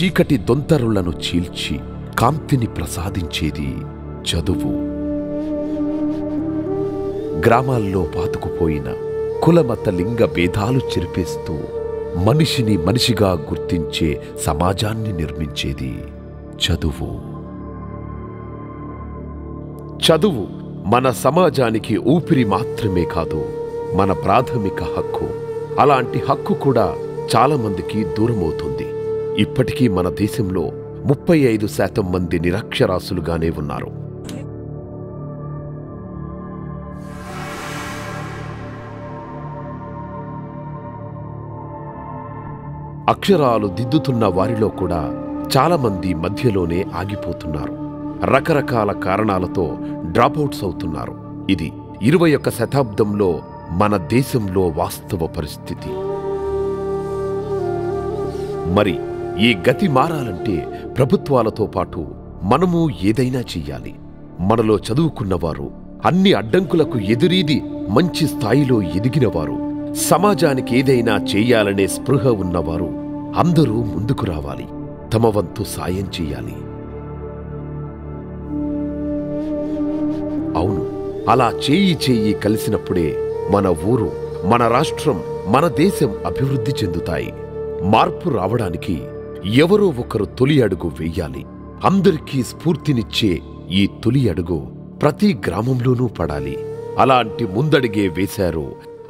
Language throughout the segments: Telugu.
చీకటి దొంతరులను చీల్చి కాంతిని ప్రసాదించేది చదువు. గ్రామాల్లో పాతుకుపోయిన కులమత లింగ భేదాలు చెరిపేస్తూ మనిషిని మనిషిగా గుర్తించే సమాజాన్ని నిర్మించేది చదువు. చదువు మన సమాజానికి ఊపిరి మాత్రమే కాదు, మన ప్రాథమిక హక్కు. అలాంటి హక్కు కూడా చాలా మందికి దూరమవుతుంది. ఇప్పటికీ మన దేశంలో 35% మంది నిరక్షరాస్యులుగానే ఉన్నారు. అక్షరాలు దిద్దుతున్న వారిలో కూడా చాలా మంది మధ్యలోనే ఆగిపోతున్నారు. రకరకాల కారణాలతో డ్రాపౌట్స్ అవుతున్నారు. ఇది 21వ శతాబ్దంలో మన దేశంలో వాస్తవ పరిస్థితి. మరి ఈ గతి మారాలంటే ప్రభుత్వాలతో పాటు మనము ఏదైనా చెయ్యాలి. మనలో చదువుకున్నవారు, అన్ని అడ్డంకులకు ఎదురీది మంచి స్థాయిలో ఎదిగినవారు, సమాజానికి ఏదైనా చెయ్యాలనే స్పృహ ఉన్నవారు అందరూ ముందుకు రావాలి, తమ వంతు సాయం చెయ్యాలి. అవును, అలా చేయి కలిసినప్పుడే మన ఊరు, మన రాష్ట్రం, మన దేశం అభివృద్ధి చెందుతాయి. మార్పు రావడానికి ఎవరో ఒకరు తొలి అడుగు వెయ్యాలి. అందరికీ స్ఫూర్తినిచ్చే ఈ తొలి అడుగు ప్రతి గ్రామంలోనూ పడాలి. అలాంటి ముందడిగే వేశారు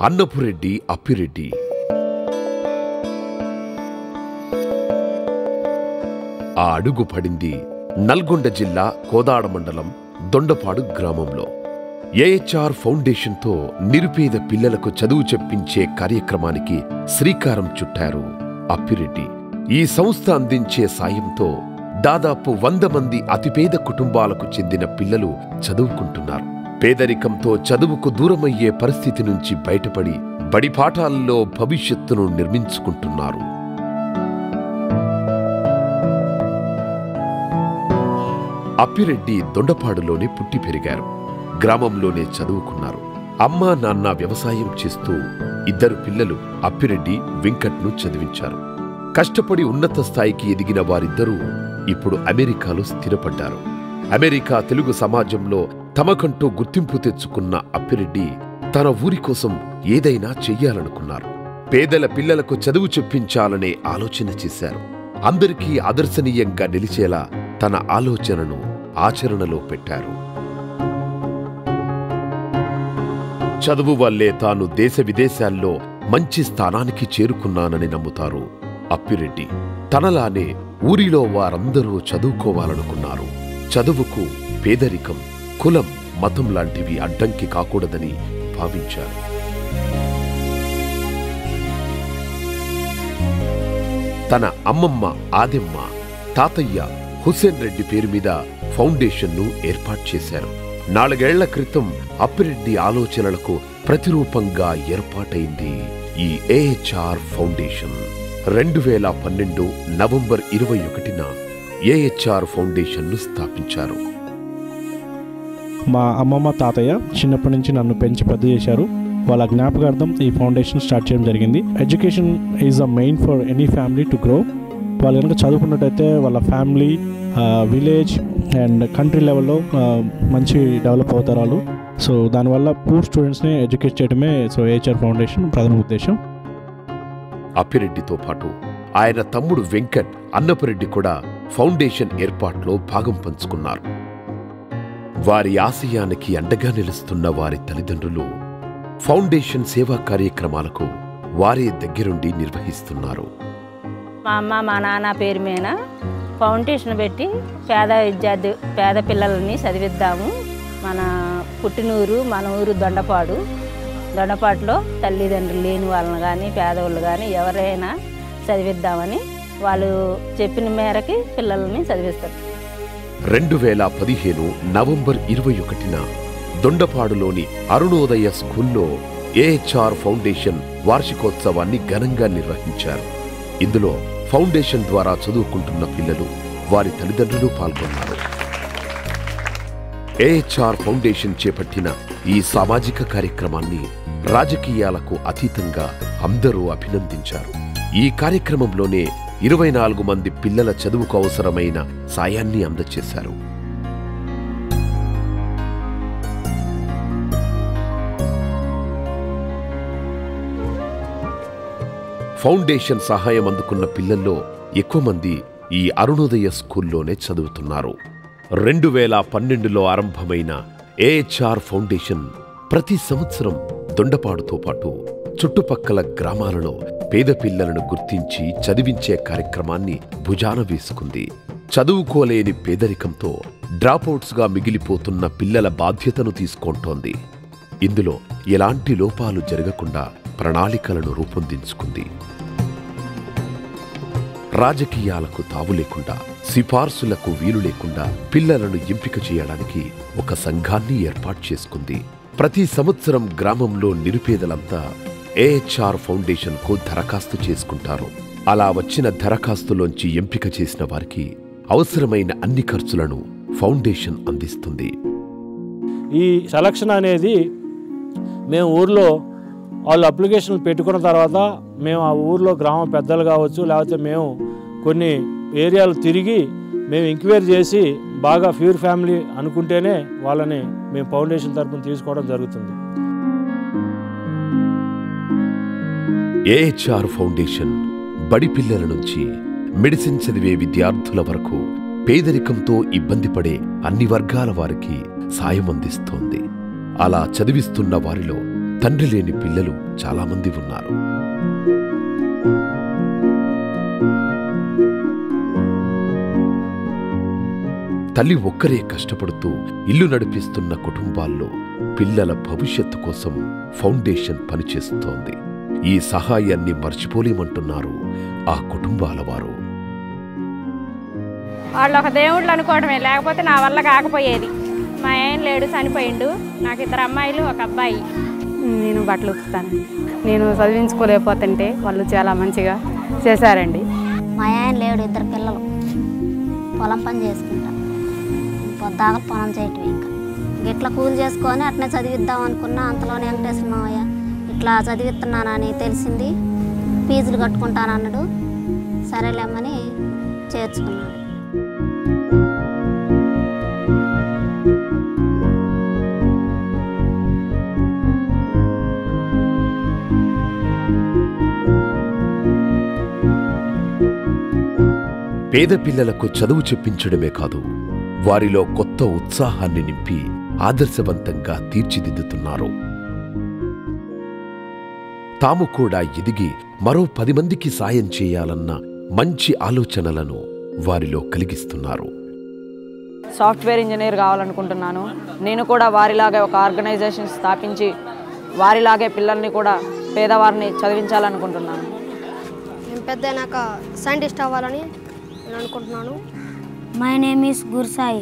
అన్నపురెడ్డి, అప్పిరెడ్డి. ఆ అడుగు పడింది నల్గొండ జిల్లా కోదాడ మండలం దొండపాడు గ్రామంలో. ఏహెచ్ఆర్ ఫౌండేషన్తో నిరుపేద పిల్లలకు చదువు చెప్పించే కార్యక్రమానికి శ్రీకారం చుట్టారు అప్పిరెడ్డి. ఈ సంస్థ అందించే సాయంతో దాదాపు 100 మంది అతిపేద కుటుంబాలకు చెందిన పిల్లలు చదువుకుంటున్నారు. పేదరికంతో చదువుకు దూరమయ్యే పరిస్థితి నుంచి బయటపడి బడిపాఠాల్లో భవిష్యత్తును నిర్మించుకుంటున్నారు. అప్పిరెడ్డి దొండపాడులోనే పుట్టి పెరిగారు. గ్రామంలోనే చదువుకున్నారు. అమ్మా నాన్న వ్యవసాయం చేస్తూ 2 పిల్లలు అప్పిరెడ్డి, వెంకట్ను చదివించారు. కష్టపడి ఉన్నత స్థాయికి ఎదిగిన వారిద్దరూ ఇప్పుడు అమెరికాలో స్థిరపడ్డారు. అమెరికా తెలుగు సమాజంలో తమకంటూ గుర్తింపు తెచ్చుకున్న అప్పిరెడ్డి తన ఊరి కోసం ఏదైనా చెయ్యాలనుకున్నారు. పేదల పిల్లలకు చదువు చెప్పించాలనే ఆలోచన చేశారు. అందరికీ ఆదర్శనీయంగా నిలిచేలా తన ఆలోచనను ఆచరణలో పెట్టారు. చదువు వల్లే తాను దేశ విదేశాల్లో మంచి స్థానానికి చేరుకున్నానని నమ్ముతారు అప్పిరెడ్డి. తనలానే ఊరిలో వారందరూ చదువుకోవాలనుకున్నారు. చదువుకు పేదరికం, కులం, మతం లాంటివి అడ్డంకి కాకూడదని భావించారు. తన అమ్మమ్మ ఆదెమ్మ, తాతయ్య హుస్సేన్ రెడ్డి పేరు మీద ఫౌండేషన్ను ఏర్పాటు చేశారు. 4 ఏళ్ల క్రితం అప్పిరెడ్డి ఆలోచనలకు ప్రతిరూపంగా ఏర్పాటైంది ఈ ఏహెచ్ఆర్ ఫౌండేషన్. 2012 నవంబర్ 21న ఏహెచ్ఆర్ ఫౌండేషన్ను స్థాపించారు. మా అమ్మమ్మ తాతయ్య చిన్నప్పటి నుంచి నన్ను పెంచి పెద్ద చేశారు. వాళ్ళ జ్ఞాపకార్థం ఈ ఫౌండేషన్ స్టార్ట్ చేయడం జరిగింది. Education is a main for any family to grow. వాళ్ళు కనుక చదువుకున్నట్టయితే వాళ్ళ ఫ్యామిలీ, విలేజ్ అండ్ కంట్రీ లెవెల్లో మంచి డెవలప్ అవుతారు వాళ్ళు. సో దానివల్ల పూర్ స్టూడెంట్స్ని ఎడ్యుకేట్ చేయడమే ఏహెచ్ఆర్ ఫౌండేషన్ ప్రధాన ఉద్దేశం. అప్పిరెడ్డితో పాటు ఆయన తమ్ముడు వెంకట్, అన్నపురెడ్డి కూడా ఫౌండేషన్ ఏర్పాట్లో భాగం పంచుకున్నారు. వారి ఆశయానికి అండగా నిలుస్తున్న వారి తల్లిదండ్రులు ఫౌండేషన్ సేవా కార్యక్రమాలకు వారే దగ్గరుండి నిర్వహిస్తున్నారు. మా అమ్మ, మా నాన్న పేరు మీద ఫౌండేషన్ పెట్టి పేద పిల్లలని చదివిద్దాము. మన పుట్టినూరు, మన ఊరు దొండపాడులో తల్లిదండ్రులు లేని వాళ్ళని కానీ, పేదవాళ్ళు కానీ ఎవరైనా చదివిద్దామని వాళ్ళు చెప్పిన మేరకి పిల్లల్ని చదివిస్తారు. 2015 నవంబర్ 21న దొండపాడులోని అరుణోదయ స్కూల్లో ఏహెచ్ఆర్ ఫౌండేషన్ వార్షికోత్సవాన్ని ఘనంగా నిర్వహించారు. ఇందులో ఫౌండేషన్ ద్వారా చదువుకుంటున్న పిల్లలు, వారి తల్లిదండ్రులు పాల్గొన్నారు. ఏహెచ్ఆర్ ఫౌండేషన్ చేపట్టిన ఈ సామాజిక కార్యక్రమాన్ని రాజకీయాలకు అతీతంగా అందరూ అభినందించారు. ఈ కార్యక్రమంలోనే 24 మంది పిల్లల చదువుకు అవసరమైన సాయాన్ని అందజేశారు. ఫౌండేషన్ సహాయం అందుకున్న పిల్లల్లో ఎక్కువ మంది ఈ అరుణోదయ స్కూల్లోనే చదువుతున్నారు. 2012లో ఆరంభమైన ఏహెచ్ఆర్ ఫౌండేషన్ ప్రతి సంవత్సరం దొండపాడుతో పాటు చుట్టుపక్కల గ్రామాలలో పేద పిల్లలను గుర్తించి చదివించే కార్యక్రమాన్ని భుజాన వేసుకుంది. చదువుకోలేని పేదరికంతో డ్రాపౌట్స్గా మిగిలిపోతున్న పిల్లల బాధ్యతను తీసుకుంటోంది. ఇందులో ఎలాంటి లోపాలు జరగకుండా ప్రణాళికలను రూపొందించుకుంది. రాజకీయాలకు తావు లేకుండా, సిఫార్సులకు వీలు లేకుండా పిల్లలను ఎంపిక చేయడానికి ఒక సంఘాన్ని ఏర్పాటు చేసుకుంది. ప్రతి సంవత్సరం గ్రామంలో నిరుపేదలంతా ఏహెచ్ఆర్ ఫౌండేషన్కు దరఖాస్తు చేసుకుంటారు. అలా వచ్చిన దరఖాస్తులోంచి ఎంపిక చేసిన వారికి అవసరమైన అన్ని ఖర్చులను ఫౌండేషన్ అందిస్తుంది. ఈ సెలక్షన్ అనేది మేము ఊర్లో వాళ్ళు అప్లికేషన్లు పెట్టుకున్న తర్వాత మేము ఆ ఊర్లో గ్రామ పెద్దలు కావచ్చు, లేకపోతే మేము కొన్ని ఏరియాలు తిరిగి మేము ఎంక్వైరీ చేసి బాగా ప్యూర్ ఫ్యామిలీ అనుకుంటేనే వాళ్ళని మేము ఫౌండేషన్ తరఫున తీసుకోవడం జరుగుతుంది. ఏహెచ్ఆర్ ఫౌండేషన్ బడి పిల్లల నుంచి మెడిసిన్ చదివే విద్యార్థుల వరకు పేదరికంతో ఇబ్బంది పడే అన్ని వర్గాల వారికి సాయం అందిస్తోంది. అలా చదివిస్తున్న వారిలో తండ్రి లేని పిల్లలు చాలామంది ఉన్నారు. తల్లి ఒక్కరే కష్టపడుతూ ఇల్లు నడిపిస్తున్న కుటుంబాల్లో పిల్లల భవిష్యత్తు కోసం ఫౌండేషన్ పనిచేస్తోంది. ఈ సహాయాన్ని మర్చిపోలేమంటున్నారు ఆ కుటుంబాల వారు. వాళ్ళు ఒక దేవుళ్ళు అనుకోవడమే, లేకపోతే నా వల్ల కాకపోయేది. మా ఆయన లేడు, చనిపోయిండు. నాకు 2 అమ్మాయిలు, 1 అబ్బాయి. నేను బట్టలు ఉతుకుతానండి. నేను చదివించుకోలేకపోతుంటే వాళ్ళు చాలా మంచిగా చేశారండి. మా ఆయన లేడు, 2 పిల్లలు. పొలం పని చేసుకుంటా, పొద్దాక పొలం చేయటం. ఇంకా ఇట్లా కూలి చేసుకొని అట్నే చదివిద్దాం అనుకున్నా. అంతలోనే వెంకటేశ్వర మావయ్య ఇట్లా చదివిస్తున్నానని తెలిసింది. ఫీజులు కట్టుకుంటానన్నాడు. సరేలేమని చేర్చుకున్నాడు. పేద పిల్లలకు చదువు చెప్పించడమే కాదు, వారిలో కొత్త ఉత్సాహాన్ని నింపి ఆదర్శవంతంగా తీర్చిదిద్దుతున్నారు. తాము కూడా ఎదిగి మరో 10 మందికి సాయం చేయాలన్న మంచి ఆలోచనలను వారిలో కలిగిస్తున్నారు. Software engineer కావాలనుకుంటున్నాను. నేను కూడా వారిలాగే ఒక ఆర్గనైజేషన్ స్థాపించి వారిలాగే పిల్లల్ని కూడా పేదవారిని చదివించాలనుకుంటున్నాను. నేను పెద్దయినాక సైంటిస్ట్ అవ్వాలని నేను అనుకుంటున్నాను. My name is Gursai.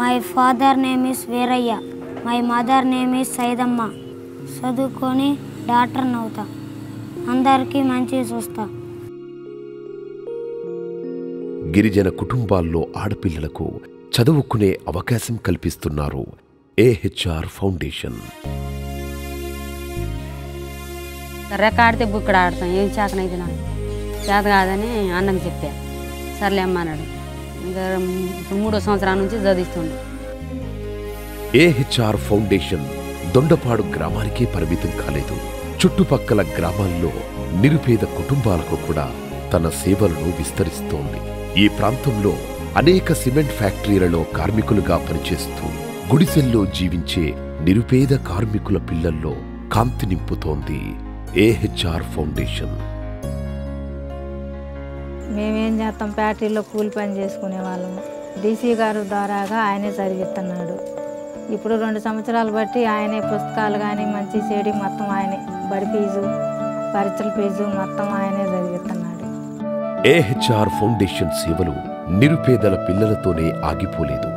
My father name is Veeraiah. My mother name is Saidamma. చదువుకొని డాక్టర్ని అవుతా, అందరికీ మంచి చూస్తా. గిరిజన కుటుంబాల్లో ఆడపిల్లలకు చదువుకునే అవకాశం కల్పిస్తున్నారు ఏహెచ్ఆర్ ఫౌండేషన్. రెక్కాడితే బుక్కడ ఆడతాం, ఏం చేతనైతే నాకు చేత కాదని అన్నకు చెప్పా. సర్లే అమ్మ అన్నాడు. ఇంకా 3వ సంవత్సరాల నుంచి చదివిస్తుండే. ఏహెచ్ఆర్ ఫౌండేషన్ దొండపాడు గ్రామానికే పరిమితం కాలేదు. చుట్టుపక్కల గ్రామాల్లో నిరుపేద కుటుంబాలకు కూడా తన సేవలను విస్తరిస్తోంది. ఈ ప్రాంతంలో అనేక సిమెంట్ ఫ్యాక్టరీలలో కార్మికులుగా పనిచేస్తూ గుడిసెల్లో జీవించే నిరుపేద కార్మికుల పిల్లల్లో కాంతి నింపుతోంది ఏహెచ్ఆర్ ఫౌండేషన్. మేమేం చేస్తాం, ఫ్యాక్టరీలో కూలి పని చేసుకునే వాళ్ళము. డీసీ గారు ద్వారాగా ఆయనే చదివిస్తున్నాడు. ఇప్పుడు 2 సంవత్సరాలు బట్టి ఆయనే పుస్తకాలు కానీ మంచి చెడి మొత్తం ఆయనే, బడి ఫీజు, పరీక్షల ఫీజు మొత్తం ఆయనే చదివిస్తున్నాడు. ఏహెచ్ఆర్ ఫౌండేషన్ సేవలు నిరుపేదల పిల్లలతోనే ఆగిపోలేదు.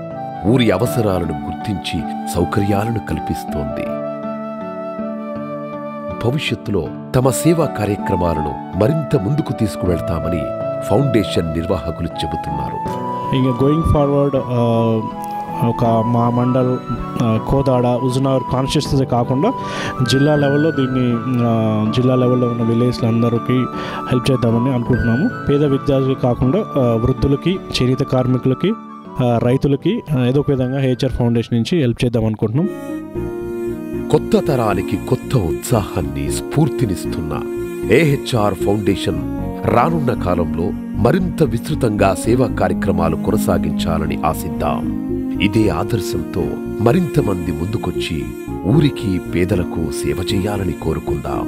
ఊరి అవసరాలను గుర్తించి సౌకర్యాలను కల్పిస్తోంది. భవిష్యత్తులో తమ సేవా కార్యక్రమాలను మరింత ముందుకు తీసుకువెళ్తామని ఫౌండేషన్ నిర్వాహకులు చెబుతున్నారు. ఇంకా గోయింగ్ ఫార్వర్డ్ ఒక మా మండల్, కోదాడ, హుజూర్నగర్ కాన్స్టిట్యూన్సీ కాకుండా జిల్లా లెవెల్లో దీన్ని జిల్లా లెవెల్లో ఉన్న విలేజ్లు అందరికీ హెల్ప్ చేద్దామని అనుకుంటున్నాము. పేద విద్యార్థులకి కాకుండా వృద్ధులకి, చేనేత కార్మికులకి, రైతులకి ఏదో ఒక విధంగా హెచ్ఆర్ ఫౌండేషన్ నుంచి హెల్ప్ చేద్దాం అనుకుంటున్నాం. కొత్త తరానికి కొత్త ఉత్సాహాన్ని, స్ఫూర్తినిస్తున్న ఏహెచ్ఆర్ ఫౌండేషన్ రానున్న కాలంలో మరింత విస్తృతంగా సేవా కార్యక్రమాలు కొనసాగించాలని ఆశిద్దాం. ఇదే ఆదర్శంతో మరింత మంది ముందుకొచ్చి ఊరికి, పేదలకు సేవ చేయాలని కోరుకుందాం.